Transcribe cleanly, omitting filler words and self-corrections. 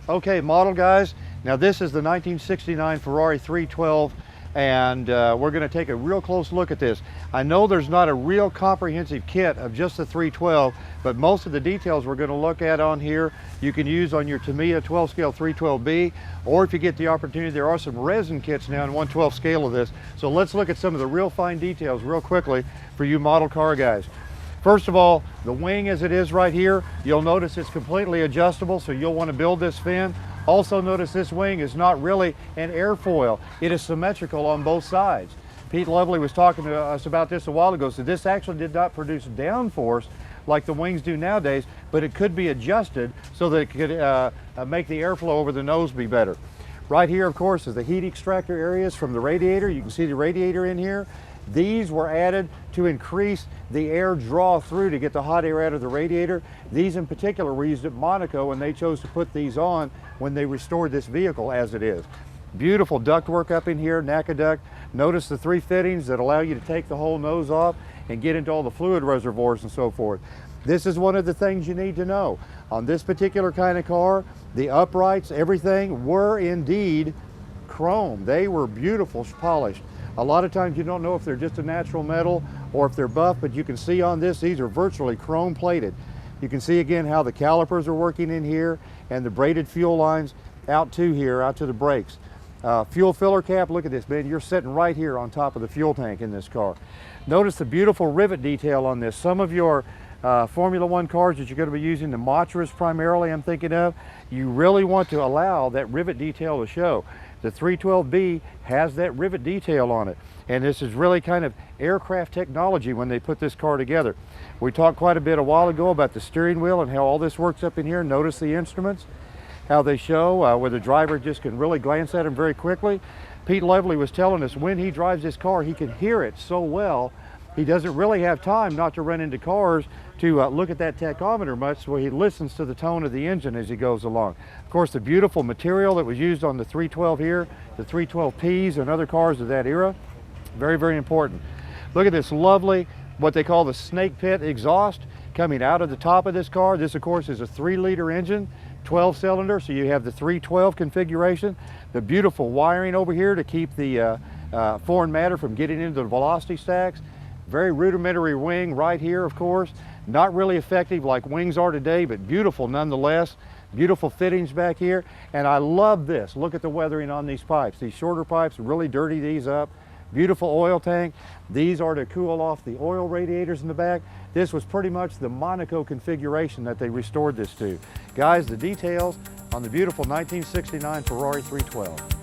Okay, model guys, now this is the 1969 Ferrari 312, and we're going to take a real close look at this. I know there's not a real comprehensive kit of just the 312, but most of the details we're going to look at on here you can use on your Tamiya 12 scale 312B, or if you get the opportunity, there are some resin kits now in 1/12 scale of this. So let's look at some of the real fine details real quickly for you model car guys. First of all, the wing as it is right here, you'll notice it's completely adjustable, so you'll want to build this fin. Also notice this wing is not really an airfoil. It is symmetrical on both sides. Pete Lovely was talking to us about this a while ago, so this actually did not produce downforce like the wings do nowadays, but it could be adjusted so that it could make the airflow over the nose be better. Right here, of course, is the heat extractor areas from the radiator. You can see the radiator in here. These were added to increase the air draw through to get the hot air out of the radiator. These in particular were used at Monaco, and they chose to put these on when they restored this vehicle as it is. Beautiful ductwork up in here, NACA duct. Notice the 3 fittings that allow you to take the whole nose off and get into all the fluid reservoirs and so forth. This is one of the things you need to know. On this particular kind of car, the uprights, everything were indeed chrome. They were beautiful polished. A lot of times you don't know if they're just a natural metal or if they're buff, but you can see on this, these are virtually chrome plated. You can see again how the calipers are working in here and the braided fuel lines out to here, out to the brakes. Fuel filler cap, look at this, man, you're sitting right here on top of the fuel tank in this car. Notice the beautiful rivet detail on this. Some of your Formula One cars that you're going to be using, the Matras primarily I'm thinking of, you really want to allow that rivet detail to show. The 312B has that rivet detail on it, and this is really kind of aircraft technology when they put this car together. We talked quite a bit a while ago about the steering wheel and how all this works up in here. Notice the instruments, how they show, where the driver just can really glance at them very quickly. Pete Lovely was telling us when he drives this car, he can hear it so well, he doesn't really have time not to run into cars to look at that tachometer much, so he listens to the tone of the engine as he goes along. Of course, the beautiful material that was used on the 312 here, the 312Ps and other cars of that era, very, very important. Look at this lovely, what they call the snake pit exhaust coming out of the top of this car. This, of course, is a 3-liter engine, 12-cylinder, so you have the 312 configuration. The beautiful wiring over here to keep the foreign matter from getting into the velocity stacks. Very rudimentary wing right here, of course. Not really effective like wings are today, but beautiful nonetheless. Beautiful fittings back here. And I love this. Look at the weathering on these pipes. These shorter pipes really dirty these up. Beautiful oil tank. These are to cool off the oil radiators in the back. This was pretty much the Monaco configuration that they restored this to. Guys, the details on the beautiful 1969 Ferrari 312.